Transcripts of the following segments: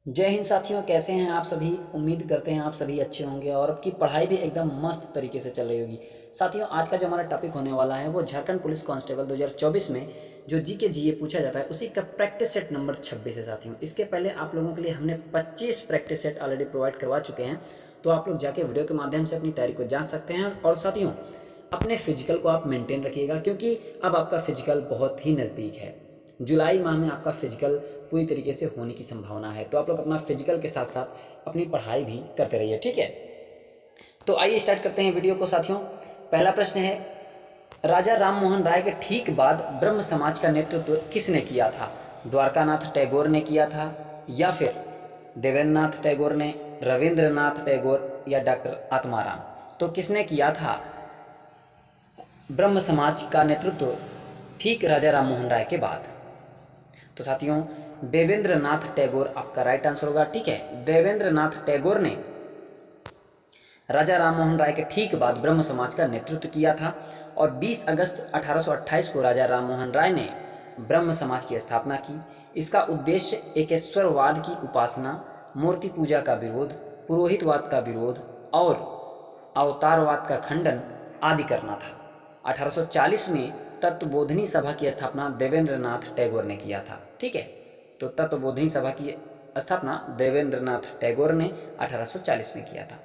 जय हिंद साथियों, कैसे हैं आप सभी। उम्मीद करते हैं आप सभी अच्छे होंगे और आपकी पढ़ाई भी एकदम मस्त तरीके से चल रही होगी। साथियों, आज का जो हमारा टॉपिक होने वाला है वो झारखंड पुलिस कांस्टेबल 2024 में जो जी के जीए पूछा जाता है उसी का प्रैक्टिस सेट नंबर 26 है। साथियों, इसके पहले आप लोगों के लिए हमने 25 प्रैक्टिस सेट ऑलरेडी प्रोवाइड करवा चुके हैं, तो आप लोग जाके वीडियो के माध्यम से अपनी तैयारी को जांच सकते हैं। और साथियों, अपने फिजिकल को आप मेंटेन रखिएगा, क्योंकि अब आपका फिजिकल बहुत ही नज़दीक है। जुलाई माह में आपका फिजिकल पूरी तरीके से होने की संभावना है, तो आप लोग अपना फिजिकल के साथ साथ अपनी पढ़ाई भी करते रहिए, ठीक है। तो आइए स्टार्ट करते हैं वीडियो को साथियों। पहला प्रश्न है, राजा राम मोहन राय के ठीक बाद ब्रह्म समाज का नेतृत्व किसने किया था। द्वारकानाथ टैगोर ने किया था, या फिर देवेंद्रनाथ टैगोर ने, रविंद्रनाथ टैगोर, या डॉक्टर आत्माराम। तो किसने किया था ब्रह्म समाज का नेतृत्व ठीक राजा राम मोहन राय के बाद। तो साथियों, देवेंद्रनाथ टैगोर आपका राइट आंसर होगा, ठीक है। देवेंद्रनाथ टैगोर ने राजा राम मोहन राय के ठीक बाद ब्रह्म समाज का नेतृत्व किया था और 20 अगस्त 1828 को राजा राम मोहन राय ने ब्रह्म समाज की स्थापना की। इसका उद्देश्य एकेश्वरवाद की उपासना, मूर्ति पूजा का विरोध, पुरोहितवाद का विरोध और अवतारवाद का खंडन आदि करना था। 1840 में तत्वबोधिनी सभा की स्थापना देवेंद्रनाथ टैगोर ने किया था, ठीक है। तो तत्वबोधिनी सभा की स्थापना देवेंद्रनाथ टैगोर ने 1840 में किया था,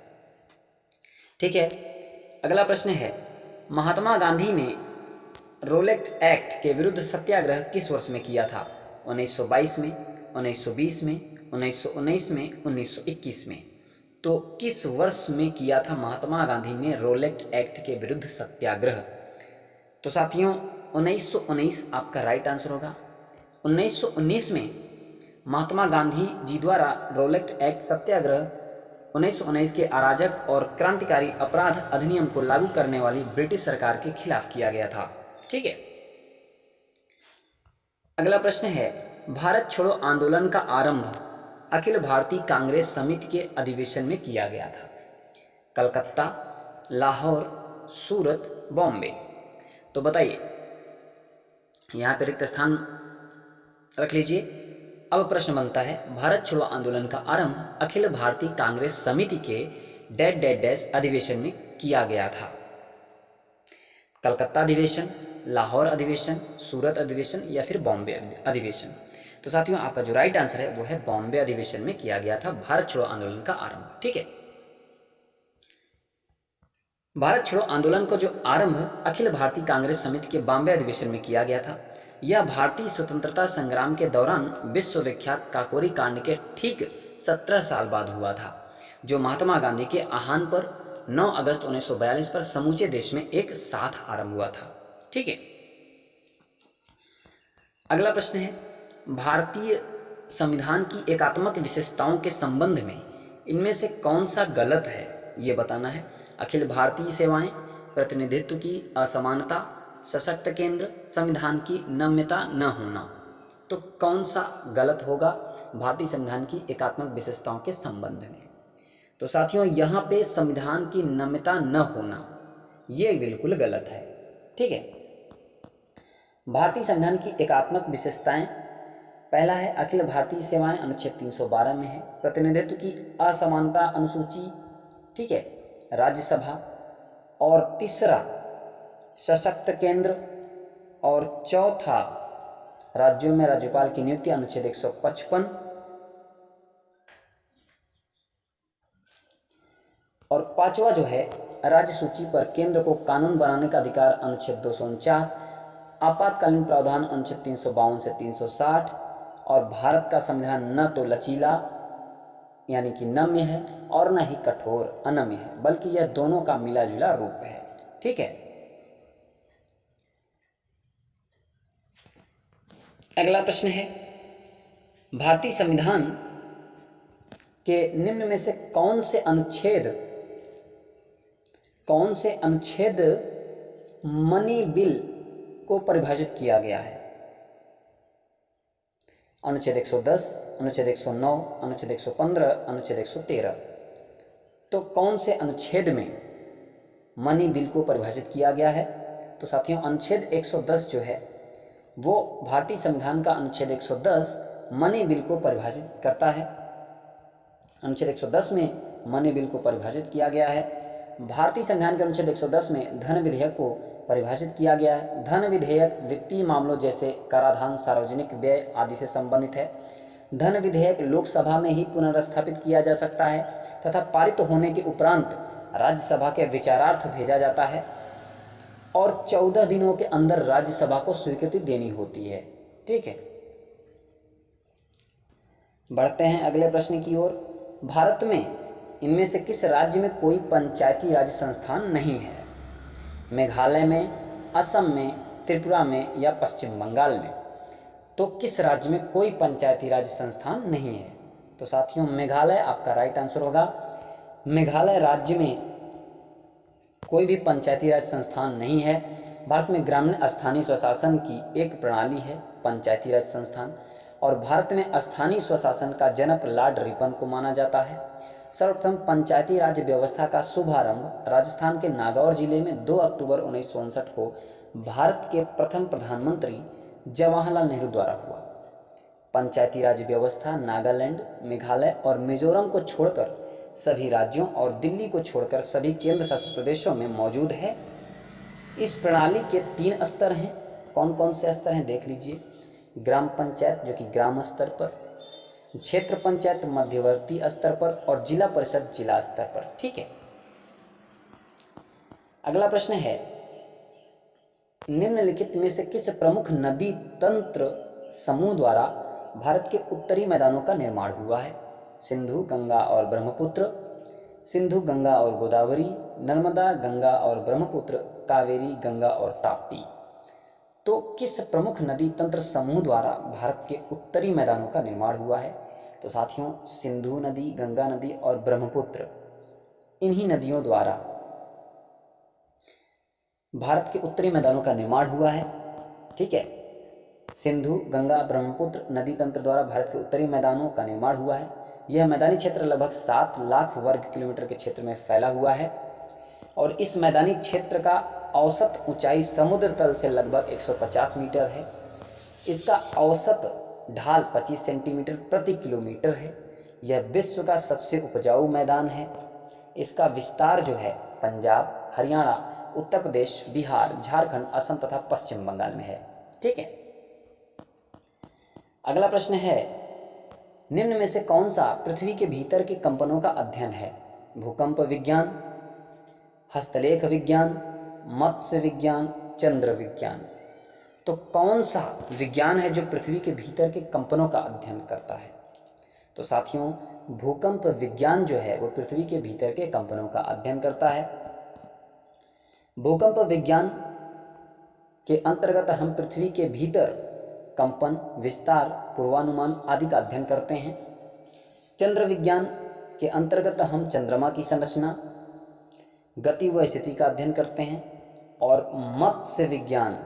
ठीक है। अगला प्रश्न है, महात्मा गांधी ने रोलेट एक्ट के विरुद्ध सत्याग्रह किस वर्ष में किया था। 1922 में, 1920 में, 1919 में, 1921 में। तो किस वर्ष में किया था महात्मा गांधी ने रोलेट एक्ट के विरुद्ध सत्याग्रह। तो साथियों, 1919 आपका राइट आंसर होगा। 1919 में महात्मा गांधी जी द्वारा रोलेट एक्ट सत्याग्रह 1919 के अराजक और क्रांतिकारी अपराध अधिनियम को लागू करने वाली ब्रिटिश सरकार के खिलाफ किया गया था, ठीक है। अगला प्रश्न है, भारत छोड़ो आंदोलन का आरंभ अखिल भारतीय कांग्रेस समिति के अधिवेशन में किया गया था। कलकत्ता, लाहौर, सूरत, बॉम्बे। तो बताइए, यहाँ पे रिक्त स्थान रख लीजिए। अब प्रश्न बनता है, भारत छोड़ो आंदोलन का आरंभ अखिल भारतीय कांग्रेस समिति के डैश डैश डैश अधिवेशन में किया गया था। कलकत्ता अधिवेशन, लाहौर अधिवेशन, सूरत अधिवेशन, या फिर बॉम्बे अधिवेशन। तो साथियों, आपका जो राइट आंसर है वो है बॉम्बे अधिवेशन में किया गया था भारत छोड़ो आंदोलन का आरंभ, ठीक है। भारत छोड़ो आंदोलन को जो आरंभ अखिल भारतीय कांग्रेस समिति के बॉम्बे अधिवेशन में किया गया था, यह भारतीय स्वतंत्रता संग्राम के दौरान विश्वविख्यात काकोरी कांड के ठीक 17 साल बाद हुआ था, जो महात्मा गांधी के आह्वान पर 9 अगस्त 1942 पर समूचे देश में एक साथ आरंभ हुआ था, ठीक है। अगला प्रश्न है, भारतीय संविधान की एकात्मक विशेषताओं के संबंध में इनमें से कौन सा गलत है, ये बताना है। अखिल भारतीय सेवाएं, प्रतिनिधित्व की असमानता, सशक्त केंद्र, संविधान की नम्यता न होना। तो कौन सा गलत होगा भारतीय संविधान की एकात्मक विशेषताओं के संबंध में। तो साथियों, यहाँ पे संविधान की नम्यता न होना ये बिल्कुल गलत है, ठीक है। भारतीय संविधान की एकात्मक विशेषताएं, पहला है अखिल भारतीय सेवाएं, अनुच्छेद 312 में है। प्रतिनिधित्व की असमानता अनुसूची, ठीक है, राज्यसभा। और तीसरा सशक्त केंद्र। और चौथा राज्यों में राज्यपाल की नियुक्ति, अनुच्छेद 155। और पांचवा जो है राज्य सूची पर केंद्र को कानून बनाने का अधिकार, अनुच्छेद 249। आपातकालीन प्रावधान, अनुच्छेद 352 से 360। और भारत का संविधान न तो लचीला यानी कि नम्य है और न ही कठोर अनम्य है, बल्कि यह दोनों का मिला जुला रूप है, ठीक है। अगला प्रश्न है, भारतीय संविधान के निम्न में से कौन से अनुच्छेद मनी बिल को परिभाषित किया गया है। अनुच्छेद 110, अनुच्छेद 109, अनुच्छेद 115, अनुच्छेद 113। तो कौन से अनुच्छेद में मनी बिल को परिभाषित किया गया है। तो साथियों, अनुच्छेद 110 जो है वो भारतीय संविधान का अनुच्छेद 110 मनी बिल को परिभाषित करता है। अनुच्छेद 110 में मनी बिल को परिभाषित किया गया है। भारतीय संविधान के अनुच्छेद 110 में धन विधेयक को परिभाषित किया गया है। धन विधेयक वित्तीय मामलों जैसे कराधान, सार्वजनिक व्यय आदि से संबंधित है। धन विधेयक लोकसभा में ही पुनर्स्थापित किया जा सकता है तथा पारित होने के उपरांत राज्यसभा के विचारार्थ भेजा जाता है और 14 दिनों के अंदर राज्यसभा को स्वीकृति देनी होती है। ठीक है, बढ़ते हैं अगले प्रश्न की ओर। भारत में इनमें से किस राज्य में कोई पंचायती राज संस्थान नहीं है? मेघालय में, असम में, त्रिपुरा में या पश्चिम बंगाल में? तो किस राज्य में कोई पंचायती राज संस्थान नहीं है? तो साथियों मेघालय आपका राइट आंसर होगा। मेघालय राज्य में कोई भी पंचायती राज संस्थान नहीं है। भारत में ग्रामीण स्थानीय स्वशासन की एक प्रणाली है पंचायती राज संस्थान, और भारत में स्थानीय स्वशासन का जनक लॉर्ड रिपन को माना जाता है। सर्वप्रथम पंचायती राज व्यवस्था का शुभारंभ राजस्थान के नागौर जिले में 2 अक्टूबर 1959 को भारत के प्रथम प्रधानमंत्री जवाहरलाल नेहरू द्वारा हुआ। पंचायती राज व्यवस्था नागालैंड, मेघालय और मिजोरम को छोड़कर सभी राज्यों और दिल्ली को छोड़कर सभी केंद्र शासित प्रदेशों में मौजूद है। इस प्रणाली के 3 स्तर हैं। कौन कौन से स्तर हैं देख लीजिए। ग्राम पंचायत जो कि ग्राम स्तर पर, क्षेत्र पंचायत मध्यवर्ती स्तर पर और जिला परिषद जिला स्तर पर। ठीक है, अगला प्रश्न है निम्नलिखित में से किस प्रमुख नदी तंत्र समूह द्वारा भारत के उत्तरी मैदानों का निर्माण हुआ है? सिंधु, गंगा और ब्रह्मपुत्र, सिंधु, गंगा और गोदावरी, नर्मदा, गंगा और ब्रह्मपुत्र, कावेरी, गंगा और ताप्ती। तो किस प्रमुख नदी तंत्र समूह द्वारा भारत के उत्तरी मैदानों का निर्माण हुआ है? तो साथियों सिंधु नदी, गंगा नदी और ब्रह्मपुत्र, इन्हीं नदियों द्वारा भारत के उत्तरी मैदानों का निर्माण हुआ है। ठीक है, सिंधु, गंगा, ब्रह्मपुत्र नदी तंत्र द्वारा भारत के उत्तरी मैदानों का निर्माण हुआ है। यह मैदानी क्षेत्र लगभग 7 लाख वर्ग किलोमीटर के क्षेत्र में फैला हुआ है और इस मैदानी क्षेत्र का औसत ऊंचाई समुद्र तल से लगभग 150 मीटर है। इसका औसत ढाल 25 सेंटीमीटर प्रति किलोमीटर है। यह विश्व का सबसे उपजाऊ मैदान है। इसका विस्तार जो है पंजाब, हरियाणा, उत्तर प्रदेश, बिहार, झारखंड, असम तथा पश्चिम बंगाल में है। ठीक है, अगला प्रश्न है निम्न में से कौन सा पृथ्वी के भीतर के कंपनों का अध्ययन है? भूकंप विज्ञान, हस्तलेख विज्ञान, मत्स्य विज्ञान, चंद्र विज्ञान। तो कौन सा विज्ञान है जो पृथ्वी के भीतर के कंपनों का अध्ययन करता है? तो साथियों भूकंप विज्ञान जो है वो पृथ्वी के भीतर के कंपनों का अध्ययन करता है। भूकंप विज्ञान के अंतर्गत हम पृथ्वी के भीतर कंपन, विस्तार, पूर्वानुमान आदि का अध्ययन करते हैं। चंद्र विज्ञान के अंतर्गत हम चंद्रमा की संरचना, गति व स्थिति का अध्ययन करते हैं। और मत्स्य विज्ञान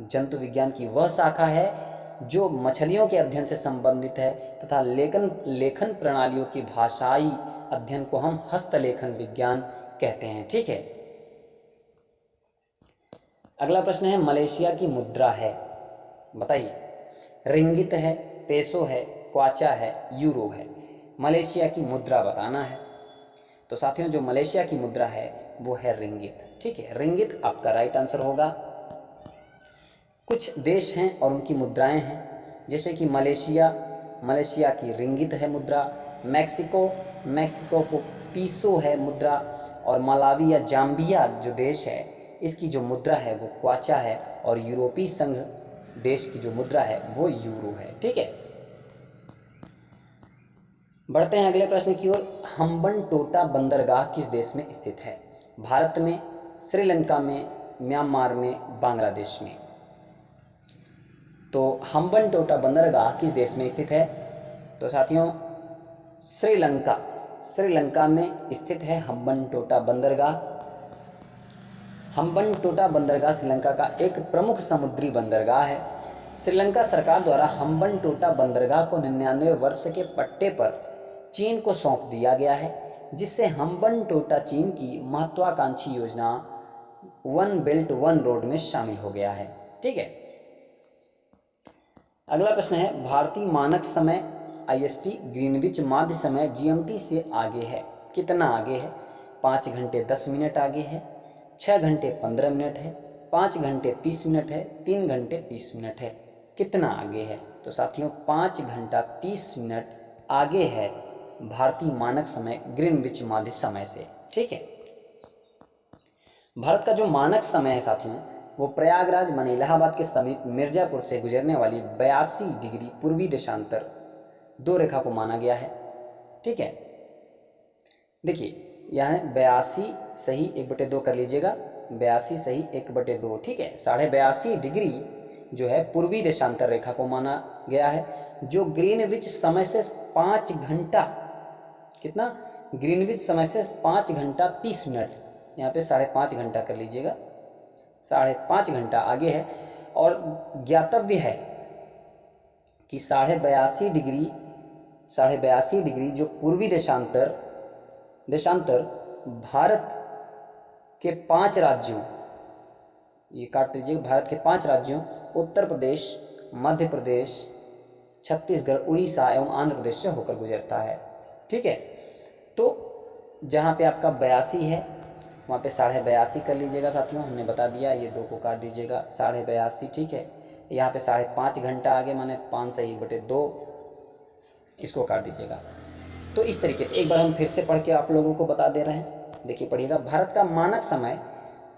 जंतु विज्ञान की वह शाखा है जो मछलियों के अध्ययन से संबंधित है तथा लेखन प्रणालियों की भाषाई अध्ययन को हम हस्तलेखन विज्ञान कहते हैं। ठीक है, अगला प्रश्न है मलेशिया की मुद्रा है, बताइए। रिंगित है, पेसो है, क्वाचा है, यूरो है। मलेशिया की मुद्रा बताना है। तो साथियों जो मलेशिया की मुद्रा है वो है रिंगित। ठीक है, रिंगित आपका राइट आंसर होगा। कुछ देश हैं और उनकी मुद्राएं हैं, जैसे कि मलेशिया की रिंगित है मुद्रा। मैक्सिको को पीसो है मुद्रा। और मलावी या जाम्बिया जो देश है इसकी जो मुद्रा है वो क्वाचा है। और यूरोपीय संघ देश की जो मुद्रा है वो यूरो है। ठीक है, बढ़ते हैं अगले प्रश्न की ओर। हम्बनटोटा बंदरगाह किस देश में स्थित है? भारत में, श्रीलंका में, म्यांमार में, बांग्लादेश में। तो हम्बनटोटा बंदरगाह किस देश में स्थित है? तो साथियों श्रीलंका में स्थित है हम्बनटोटा बंदरगाह। हम्बनटोटा बंदरगाह श्रीलंका का एक प्रमुख समुद्री बंदरगाह है। श्रीलंका सरकार द्वारा हम्बनटोटा बंदरगाह को 99 वर्ष के पट्टे पर चीन को सौंप दिया गया है, जिससे हम्बनटोटा चीन की महत्वाकांक्षी योजना वन बेल्ट वन रोड में शामिल हो गया है। ठीक है, अगला प्रश्न है भारतीय मानक समय IST ग्रीनविच माध्य समय GMT से आगे है। कितना आगे है? 5 घंटे 10 मिनट आगे है, 6 घंटे 15 मिनट है, 5 घंटे 30 मिनट है, 3 घंटे 30 मिनट है। कितना आगे है? तो साथियों 5 घंटा 30 मिनट आगे है भारतीय मानक समय ग्रीनविच माध्य समय से। ठीक है, भारत का जो मानक समय है साथियों वो प्रयागराज माने इलाहाबाद के समीप मिर्जापुर से गुजरने वाली 82 डिग्री पूर्वी देशांतर 2 रेखा को माना गया है। ठीक है, देखिए यहाँ 82 सही 1/2 कर लीजिएगा, 82 सही 1/2। ठीक है, 82.5 डिग्री जो है पूर्वी देशांतर रेखा को माना गया है, जो ग्रीनविच समय से 5 घंटा, कितना? ग्रीनविच समय से 5 घंटा 30 मिनट, यहाँ पे 5.5 घंटा कर लीजिएगा, 5.5 घंटा आगे है। और ज्ञातव्य है कि 82.5 डिग्री जो पूर्वी देशांतर भारत के 5 राज्यों, ये काट लीजिए, भारत के 5 राज्यों उत्तर प्रदेश, मध्य प्रदेश, छत्तीसगढ़, उड़ीसा एवं आंध्र प्रदेश से होकर गुजरता है। ठीक है, तो जहाँ पे आपका 82 है वहाँ पे 82.5 कर लीजिएगा साथियों, हमने बता दिया, ये 2 को काट दीजिएगा, 82.5। ठीक है, यहाँ पे 5.5 घंटा आगे माने 5 से 1/2, इसको काट दीजिएगा। तो इस तरीके से एक बार हम फिर से पढ़ के आप लोगों को बता दे रहे हैं, देखिए पढ़िएगा। भारत का मानक समय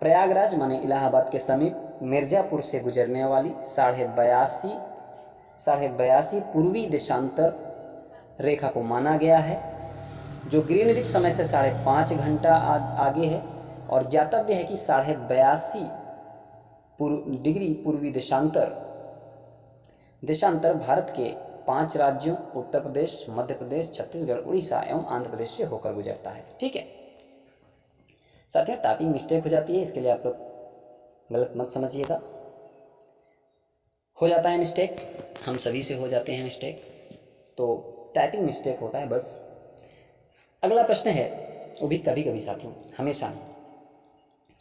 प्रयागराज माने इलाहाबाद के समीप मिर्जापुर से गुजरने वाली 82.5 पूर्वी देशांतर रेखा को माना गया है, जो ग्रीनविच समय से 5.5 घंटा आगे है। और ज्ञातव्य है कि 82.5 डिग्री पूर्वी देशांतर भारत के 5 राज्यों उत्तर प्रदेश, मध्य प्रदेश, छत्तीसगढ़, उड़ीसा एवं आंध्र प्रदेश से होकर गुजरता है। ठीक है साथियों, टाइपिंग मिस्टेक हो जाती है, इसके लिए आप लोग गलत मत समझिएगा, हो जाता है मिस्टेक, हम सभी से हो जाते हैं मिस्टेक, तो टाइपिंग मिस्टेक होता है बस। अगला प्रश्न है, वो भी कभी कभी साथियों, हमेशा नहीं।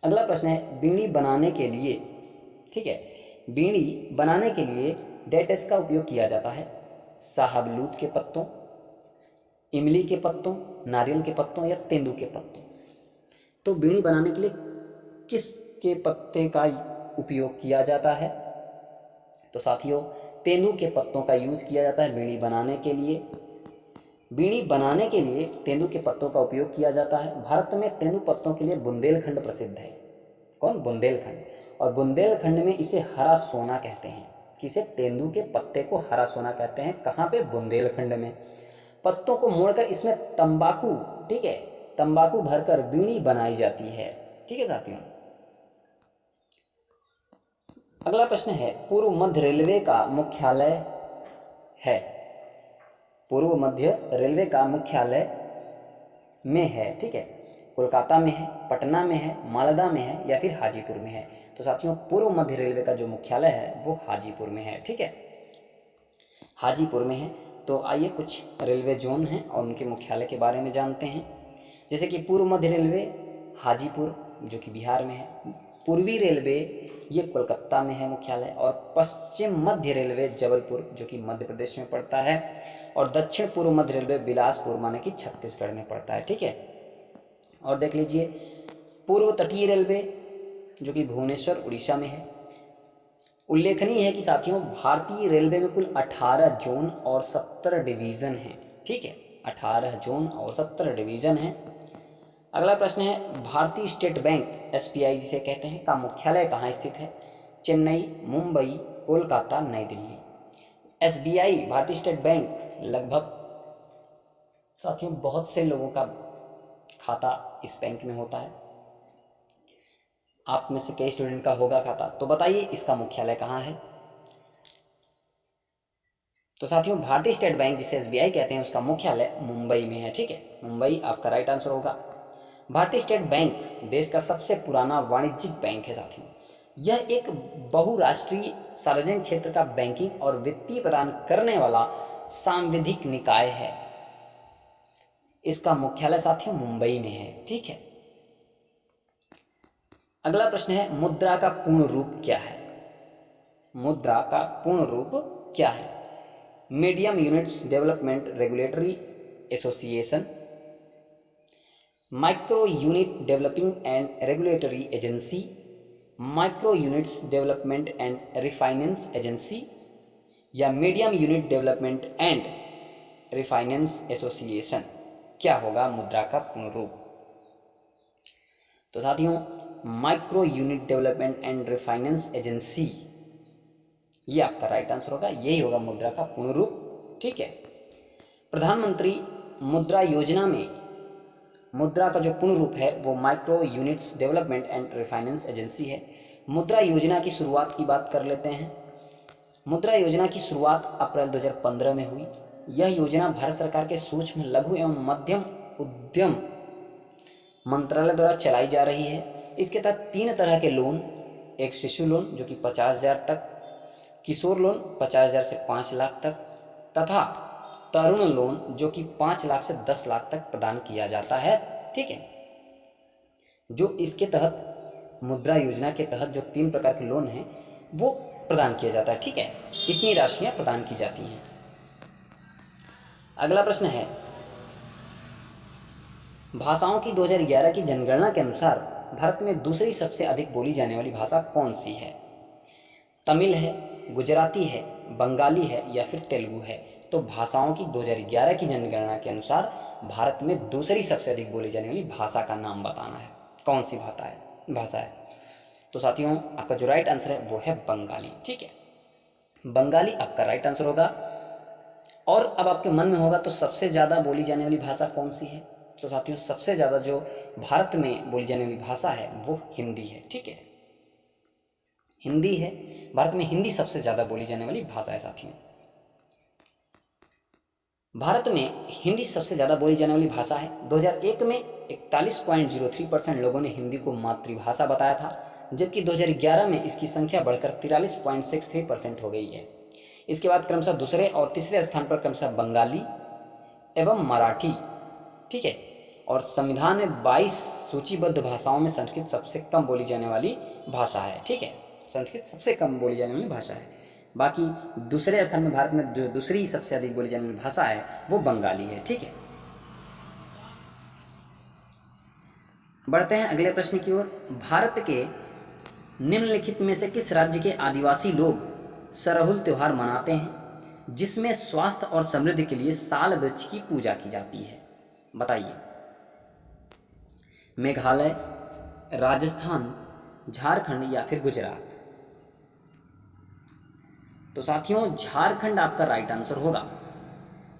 अगला प्रश्न है, बीड़ी बनाने के लिए, ठीक है, बीड़ी बनाने के लिए डेटेस का उपयोग किया जाता है शाहबलूत के पत्तों, इमली के पत्तों, नारियल के पत्तों या तेंदू के पत्तों। तो बीड़ी बनाने के लिए किसके पत्ते का उपयोग किया जाता है? तो साथियों तेंदू के पत्तों का यूज़ किया जाता है बीड़ी बनाने के लिए। बीड़ी बनाने के लिए तेंदू के पत्तों का उपयोग किया जाता है। भारत में तेंदू पत्तों के लिए बुंदेलखंड प्रसिद्ध है। कौन? बुंदेलखंड। और बुंदेलखंड में इसे हरा सोना कहते हैं। किसे? तेंदू के पत्ते को हरा सोना कहते हैं। कहाँ पे? बुंदेलखंड में। पत्तों को मोड़कर इसमें तंबाकू, ठीक है, तंबाकू भरकर बीड़ी बनाई जाती है। ठीक है साथियों, अगला प्रश्न है, पूर्व मध्य रेलवे का मुख्यालय है, पूर्व मध्य रेलवे का मुख्यालय में है, ठीक है, कोलकाता में है, पटना में है, मालदा में है या फिर हाजीपुर में है? तो साथियों पूर्व मध्य रेलवे का जो मुख्यालय है वो हाजीपुर में है। ठीक है, हाजीपुर में है। तो आइए कुछ रेलवे जोन हैं और उनके मुख्यालय के बारे में जानते हैं। जैसे कि पूर्व मध्य रेलवे हाजीपुर जो कि बिहार में है, पूर्वी रेलवे ये कोलकाता में है मुख्यालय, और पश्चिम मध्य रेलवे जबलपुर जो कि मध्य प्रदेश में पड़ता है, और दक्षिण पूर्व मध्य रेलवे बिलासपुर माने कि छत्तीसगढ़ में पड़ता है। ठीक है, और देख लीजिए पूर्व तटीय रेलवे जो कि भुवनेश्वर उड़ीसा में है। उल्लेखनीय है कि साथियों भारतीय रेलवे में कुल 18 जोन और 70 डिवीज़न हैं। ठीक है, 18 जोन और 70 डिवीज़न हैं। अगला प्रश्न है, भारतीय स्टेट बैंक SBI जिसे कहते हैं का मुख्यालय कहाँ स्थित है? चेन्नई, मुंबई, कोलकाता, नई दिल्ली। SBI भारतीय स्टेट बैंक लगभग साथियों बहुत से लोगों का खाता इस बैंक में होता है। आप में से कई स्टूडेंट का होगा खाता, तो बताइए इसका मुख्यालय कहाँ है? तो साथियों भारतीय स्टेट बैंक जिसे SBI कहते हैं उसका मुख्यालय मुंबई में है। ठीक है, मुंबई आपका राइट आंसर होगा। भारतीय स्टेट बैंक देश का सबसे पुराना वाणिज्यिक बैंक है साथियों। यह एक बहुराष्ट्रीय सार्वजनिक क्षेत्र का बैंकिंग और वित्तीय प्रदान करने वाला सांविधिक निकाय है। इसका मुख्यालय साथियों मुंबई में है। ठीक है, अगला प्रश्न है, मुद्रा का पूर्ण रूप क्या है? मुद्रा का पूर्ण रूप क्या है? Medium units development regulatory association, micro unit developing and regulatory agency, micro units development and refinance agency, या medium unit development and refinance association. क्या होगा मुद्रा का पूर्ण रूप? तो साथियों, micro unit development and refinance agency, ये आपका राइट आंसर होगा, यही होगा मुद्रा का पूर्ण रूप। ठीक है। प्रधानमंत्री मुद्रा योजना में मुद्रा का जो पूर्ण रूप है वो micro units development and refinance agency है। मुद्रा योजना की शुरुआत की बात कर लेते हैं। मुद्रा योजना की शुरुआत अप्रैल 2015 में हुई। यह योजना भारत सरकार के सूक्ष्म लघु एवं मध्यम उद्यम मंत्रालय द्वारा चलाई जा रही है। इसके तहत 3 तरह के लोन, एक शिशु लोन जो कि 50,000 तक, किशोर लोन 50,000 से 5 लाख तक, तथा तरुण लोन जो कि 5 लाख से 10 लाख तक प्रदान किया जाता है। ठीक है। जो इसके तहत मुद्रा योजना के तहत जो 3 प्रकार के लोन हैं वो प्रदान किया जाता है। ठीक है, इतनी राशियां प्रदान की जाती हैं। अगला प्रश्न है, भाषाओं की 2011 की जनगणना के अनुसार भारत में दूसरी सबसे अधिक बोली जाने वाली भाषा कौन सी है? तमिल है, गुजराती है, बंगाली है या फिर तेलुगु है? तो भाषाओं की 2011 की जनगणना के अनुसार भारत में दूसरी सबसे अधिक बोली जाने वाली भाषा का नाम बताना है। कौन सी भाषा है? तो साथियों, आपका जो राइट आंसर है वो है बंगाली। ठीक है, बंगाली आपका राइट आंसर होगा। और अब आपके मन में होगा तो सबसे ज़्यादा बोली जाने वाली भाषा कौन सी है? तो साथियों, सबसे ज़्यादा जो भारत में बोली जाने वाली भाषा है वो हिंदी है। ठीक है, हिंदी है। भारत में हिंदी सबसे ज़्यादा बोली जाने वाली भाषा है। साथियों, भारत में हिंदी सबसे ज़्यादा बोली जाने वाली भाषा है। 2001 में 41.03% लोगों ने हिंदी को मातृभाषा बताया था, जबकि 2011 में इसकी संख्या बढ़कर 43.63% हो गई है। इसके बाद क्रमशः दूसरे और तीसरे स्थान पर क्रमशः बंगाली एवं मराठी। ठीक है, और संविधान में 22 सूचीबद्ध भाषाओं में संस्कृत सबसे कम बोली जाने वाली भाषा है। ठीक है, संस्कृत सबसे कम बोली जाने वाली भाषा है। बाकी दूसरे स्थान में भारत में जो दूसरी सबसे अधिक बोली जाने वाली भाषा है वो बंगाली है। ठीक है, बढ़ते हैं अगले प्रश्न की ओर। भारत के निम्नलिखित में से किस राज्य के आदिवासी लोग सरहुल त्योहार मनाते हैं जिसमें स्वास्थ्य और समृद्धि के लिए साल वृक्ष की पूजा की जाती है? बताइए। मेघालय, राजस्थान, झारखंड या फिर गुजरात? तो साथियों, झारखंड आपका राइट आंसर होगा।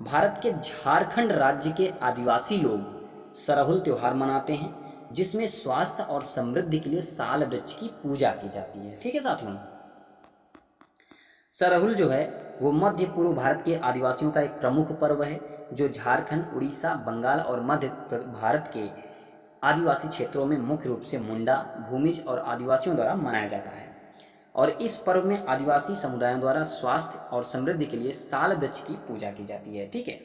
भारत के झारखंड राज्य के आदिवासी लोग सरहुल त्योहार मनाते हैं जिसमें स्वास्थ्य और समृद्धि के लिए साल वृक्ष की पूजा की जाती है। ठीक है साथियों, सरहुल जो है वो मध्य पूर्व भारत के आदिवासियों का एक प्रमुख पर्व है जो झारखंड, उड़ीसा, बंगाल और मध्य भारत के आदिवासी क्षेत्रों में मुख्य रूप से मुंडा, भूमिज और आदिवासियों द्वारा मनाया जाता है। और इस पर्व में आदिवासी समुदायों द्वारा स्वास्थ्य और समृद्धि के लिए साल वृक्ष की पूजा की जाती है। ठीक है,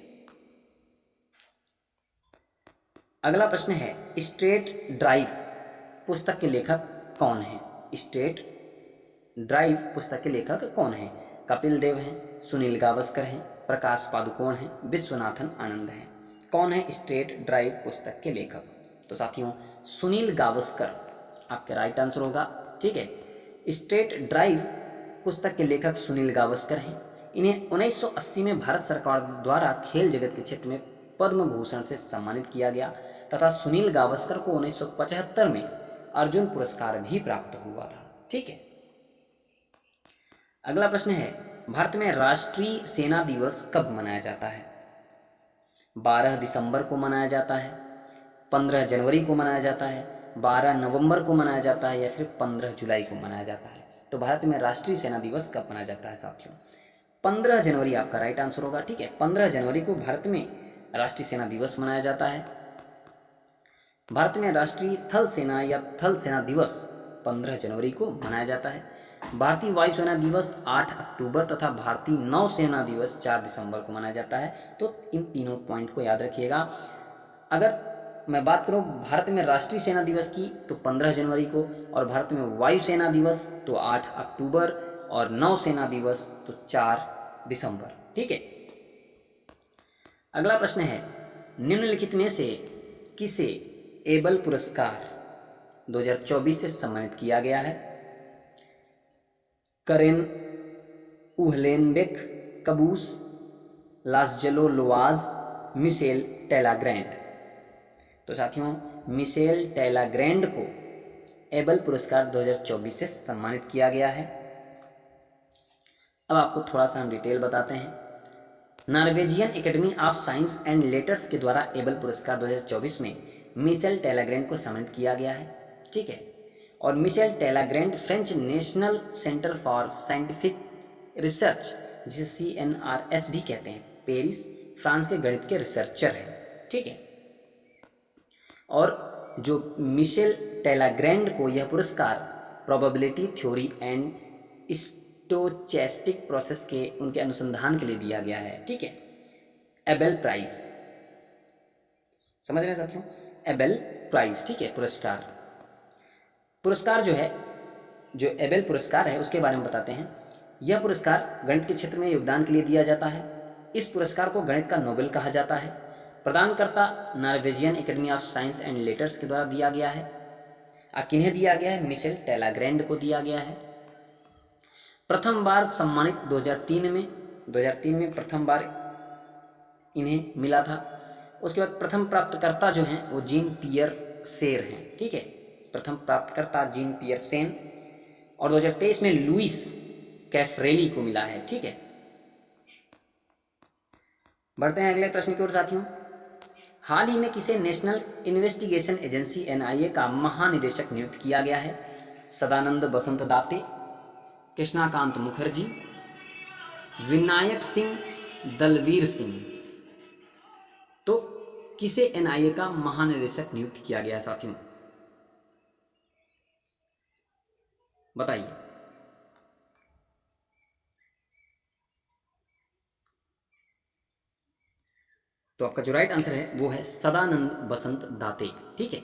अगला प्रश्न है, स्टेट ड्राइव पुस्तक के लेखक कौन है? स्टेट ड्राइव पुस्तक के लेखक कौन है? कपिल देव हैं, सुनील गावस्कर हैं, प्रकाश पादुकोण हैं, विश्वनाथन आनंद हैं? कौन है स्टेट ड्राइव पुस्तक के लेखक? तो साथियों, सुनील गावस्कर आपका राइट आंसर होगा। ठीक है, स्टेट ड्राइव पुस्तक के लेखक सुनील गावस्कर हैं। इन्हें 1980 में भारत सरकार द्वारा खेल जगत के क्षेत्र में पद्म भूषण से सम्मानित किया गया तथा सुनील गावस्कर को 1975 में अर्जुन पुरस्कार भी प्राप्त हुआ था। ठीक है, अगला प्रश्न है, भारत में राष्ट्रीय सेना दिवस कब मनाया जाता है? 12 दिसंबर को मनाया जाता है, 15 जनवरी को मनाया जाता है, 12 नवंबर को मनाया जाता है या फिर 15 जुलाई को मनाया जाता है? तो भारत में राष्ट्रीय सेना दिवस कब मनाया जाता है साथियों? 15 जनवरी आपका राइट आंसर होगा। ठीक है, 15 जनवरी को भारत में राष्ट्रीय सेना दिवस मनाया जाता है। भारत में राष्ट्रीय थल सेना या थल सेना दिवस 15 जनवरी को मनाया जाता है। भारतीय वायुसेना दिवस 8 अक्टूबर तथा भारतीय नौसेना दिवस 4 दिसंबर को मनाया जाता है। तो इन तीनों पॉइंट को याद रखिएगा। अगर मैं बात करूं भारत में राष्ट्रीय सेना दिवस की तो 15 जनवरी को, और भारत में वायुसेना दिवस तो 8 अक्टूबर और नौसेना दिवस तो 4 दिसंबर। ठीक है, अगला प्रश्न है, निम्नलिखित में से किसे एबल पुरस्कार 2024 से सम्मानित किया गया है? करेन उहलेनबेक कबूस, लास्जेलो लोवाज, मिशेल टेलाग्रैंड। तो साथियों, मिशेल टेलाग्रैंड को एबल पुरस्कार 2024 से सम्मानित किया गया है। अब आपको थोड़ा सा हम डिटेल बताते हैं। Norwegian academy of science and letters के द्वारा एबल पुरस्कार 2024 में मिशेल टेलाग्रैंड को सम्मानित किया गया है। ठीक है, और Michel Talagrand French national centre for scientific research, जिसे CNRS भी कहते हैं, पेरिस फ्रांस के गणित के रिसर्चर हैं। ठीक है, और जो मिशेल टेलाग्रैंड को यह पुरस्कार probability theory and stochastic process के उनके अनुसंधान के लिए दिया गया है। ठीक है, एबेल प्राइज, समझ रहे हैं साथियों, एबेल प्राइज। ठीक है, पुरस्कार जो है, जो एबेल पुरस्कार है उसके बारे में बताते हैं। यह पुरस्कार गणित के क्षेत्र में योगदान के लिए दिया जाता है। इस पुरस्कार को गणित का नोबेल कहा जाता है। प्रदानकर्ता Norwegian academy of science and letters के द्वारा दिया गया है। किन्हें दिया गया है? मिशेल टेलाग्रैंड को दिया गया है। प्रथम बार सम्मानित 2003 में प्रथम बार इन्हें मिला था। उसके बाद प्रथम प्राप्तकर्ता जो हैं वो जीन पियर सेर हैं। ठीक है, प्रथम प्राप्तकर्ता जीन पियर सेन, और 2023 में लुइस कैफरेली को मिला है। ठीक है, बढ़ते हैं अगले प्रश्न की ओर साथियों। हाल ही में किसे नेशनल इन्वेस्टिगेशन एजेंसी NIA का महानिदेशक नियुक्त किया गया है? सदानंद बसंत दाते, कृष्णाकांत मुखर्जी, विनायक सिंह, दलवीर सिंह। तो किसे NIA का महानिदेशक नियुक्त किया गया साथियों, बताइए। तो आपका जो राइट आंसर है वो है सदानंद बसंत दाते। ठीक है,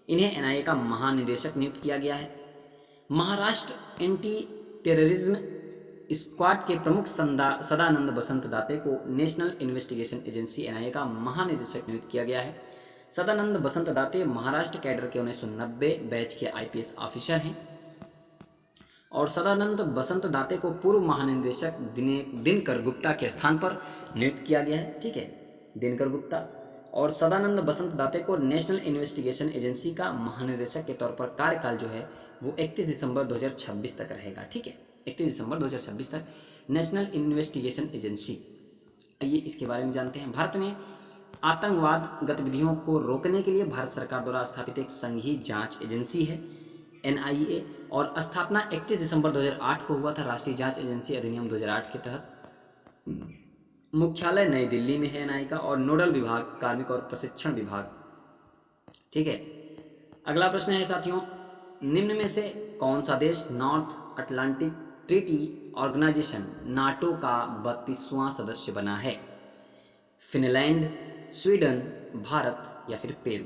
इन्हें NIA का महानिदेशक नियुक्त किया गया है। महाराष्ट्र एंटी टेररिज्म स्क्वाड के प्रमुख सदानंद बसंत दाते को नेशनल इन्वेस्टिगेशन एजेंसी NIA का महानिदेशक नियुक्त किया गया है। सदानंद बसंत दाते महाराष्ट्र कैडर के 1990 बैच के IPS ऑफिसर हैं, और सदानंद बसंत दाते को पूर्व महानिदेशक दिनकर गुप्ता के स्थान पर नियुक्त किया गया है। ठीक है, दिनकर गुप्ता, और सदानंद बसंत दाते को नेशनल इन्वेस्टिगेशन एजेंसी का महानिदेशक के तौर पर कार्यकाल जो है वो 31 दिसंबर 2026 तक रहेगा। ठीक है, 31 दिसंबर 2026 तक नेशनल इन्वेस्टिगेशन एजेंसी। आइए इसके बारे में जानते हैं। भारत में आतंकवाद गतिविधियों को रोकने के लिए भारत सरकार द्वारा स्थापित एक संघीय जांच एजेंसी है NIA, और स्थापना 31 दिसंबर 2008 को हुआ था। राष्ट्रीय जांच एजेंसी अधिनियम 2008 के तहत मुख्यालय नई दिल्ली में है NIA का, और नोडल विभाग कार्मिक और प्रशिक्षण विभाग। ठीक है, अगला प्रश्न है साथियों, निम्न में से कौन सा देश North Atlantic Treaty Organization NATO का 32वां सदस्य बना है? फिनलैंड, स्वीडन, भारत या फिर पेरू?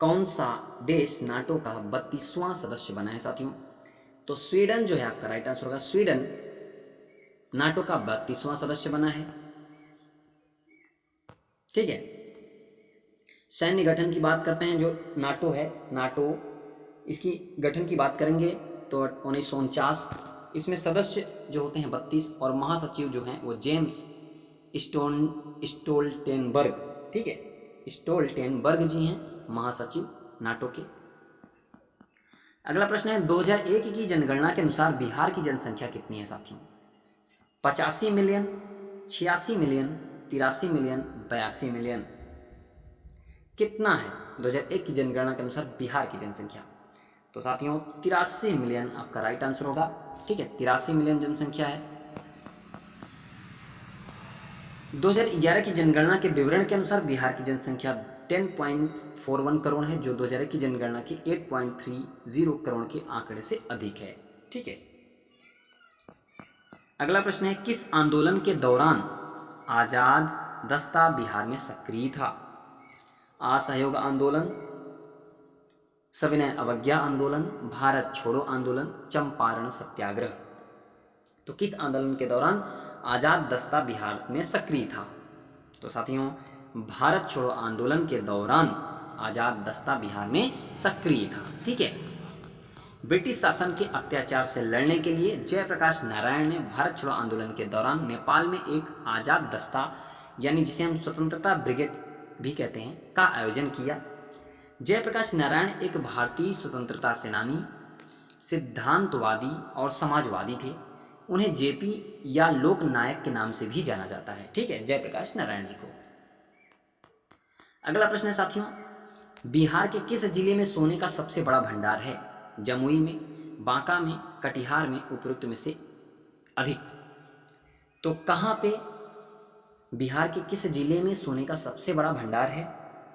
कौन सा देश नाटो का 32वां सदस्य बना है साथियों? तो स्वीडन जो है आपका राइट आंसर होगा। स्वीडन नाटो का 32वां सदस्य बना है। ठीक है, सैन्य गठन की बात करते हैं, जो नाटो है, नाटो इसकी गठन की बात करेंगे तो 1949। इसमें सदस्य जो होते हैं 32, और महासचिव जो हैं वो जेम्स स्टोल्टेनबर्ग। ठीक है, स्टोल्टेनबर्ग जी हैं महासचिव नाटो के। अगला प्रश्न है, 2001 की जनगणना के अनुसार बिहार की जनसंख्या कितनी है साथियों? 85 मिलियन, 86 मिलियन, 83 मिलियन, 82 मिलियन? कितना है 2001 की जनगणना के अनुसार बिहार की जनसंख्या? तो साथियों 83 मिलियन आपका राइट आंसर होगा। ठीक है, 83 मिलियन जनसंख्या है। 2011 की जनगणना के विवरण के अनुसार बिहार की जनसंख्या 10.41 करोड़ है, जो 2001 की जनगणना की 8.30 करोड़ के आंकड़े से अधिक है। ठीक है, अगला प्रश्न है, किस आंदोलन के दौरान आजाद दस्ता बिहार में सक्रिय था? असहयोग आंदोलन, सविनय अवज्ञा आंदोलन, भारत छोड़ो आंदोलन, चंपारण सत्याग्रह? तो किस आंदोलन के दौरान आज़ाद दस्ता बिहार में सक्रिय था? तो साथियों, भारत छोड़ो आंदोलन के दौरान आज़ाद दस्ता बिहार में सक्रिय था। ठीक है। ब्रिटिश शासन के अत्याचार से लड़ने के लिए जयप्रकाश नारायण ने भारत छोड़ो आंदोलन के दौरान नेपाल में एक आज़ाद दस्ता, यानी जिसे हम स्वतंत्रता ब्रिगेड भी कहते हैं, का आयोजन किया। जयप्रकाश नारायण एक भारतीय स्वतंत्रता सेनानी, सिद्धांतवादी और समाजवादी थे। उन्हें जेपी या लोक नायक के नाम से भी जाना जाता है। ठीक है, जयप्रकाश नारायण जी को। अगला प्रश्न है साथियों, बिहार के किस जिले में सोने का सबसे बड़ा भंडार है? जमुई में, बांका में, कटिहार में, उपरोक्त में से अधिक? तो कहाँ पे बिहार के किस जिले में सोने का सबसे बड़ा भंडार है?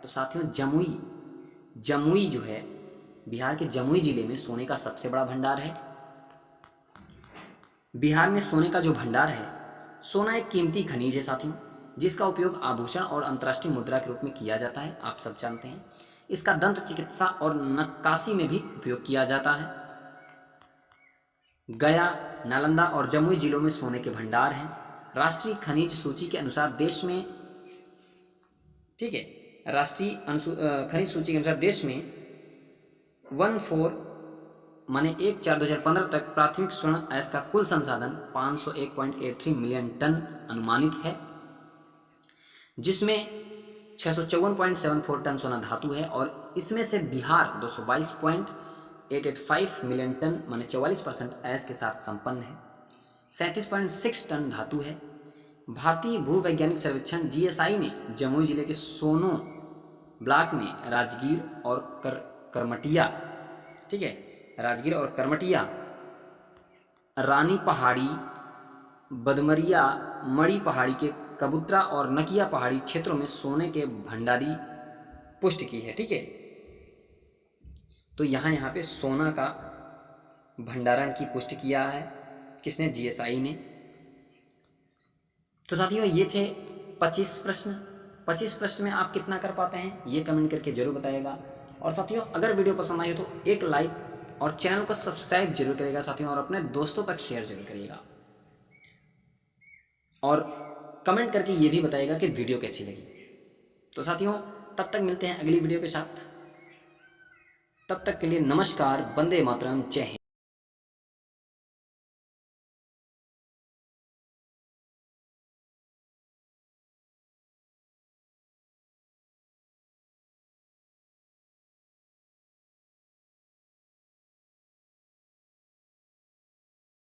तो साथियों, जमुई जो है, बिहार के जमुई जिले में सोने का सबसे बड़ा भंडार है। बिहार में सोने का जो भंडार है, सोना एक कीमती खनिज है साथियों, जिसका उपयोग आभूषण और अंतर्राष्ट्रीय मुद्रा के रूप में किया जाता है, आप सब जानते हैं। इसका दंत चिकित्सा और नक्काशी में भी उपयोग किया जाता है। गया, नालंदा और जमुई जिलों में सोने के भंडार हैं। राष्ट्रीय खनिज सूची के अनुसार देश में, ठीक है, राष्ट्रीय खनिज सूची के अनुसार देश में 1/4 तक प्राथमिक स्वर्ण अयस्क का कुल संसाधन 501.83 मिलियन टन अनुमानित है, जिसमें 654.74 टन सोना धातु है, और इसमें से बिहार 222.885 मिलियन टन माने 44% अयस्क के साथ संपन्न है। 37.6 टन धातु है। भारतीय भूवैज्ञानिक सर्वेक्षण जीएसआई ने जमुई जिले के सोनो ब्लॉक में राजगीर और करमटिया, ठीक है, राजगीर और करमटिया, रानी पहाड़ी, बदमरिया, मड़ी पहाड़ी के कबूतरा और नकिया पहाड़ी क्षेत्रों में सोने के भंडारी पुष्टि की है। ठीक है, तो यहाँ पे सोना का भंडारण की पुष्टि किया है किसने? जीएसआई ने। तो साथियों, ये थे 25 प्रश्न। 25 प्रश्न में आप कितना कर पाते हैं ये कमेंट करके जरूर बताइएगा। और साथियों, अगर वीडियो पसंद आई हो तो एक लाइक और चैनल को सब्सक्राइब जरूर करिएगा साथियों, और अपने दोस्तों तक शेयर जरूर करिएगा, और कमेंट करके ये भी बताइएगा कि वीडियो कैसी लगी। तो साथियों, तब तक मिलते हैं अगली वीडियो के साथ। तब तक के लिए नमस्कार, वंदे मातरम, जय हिंद।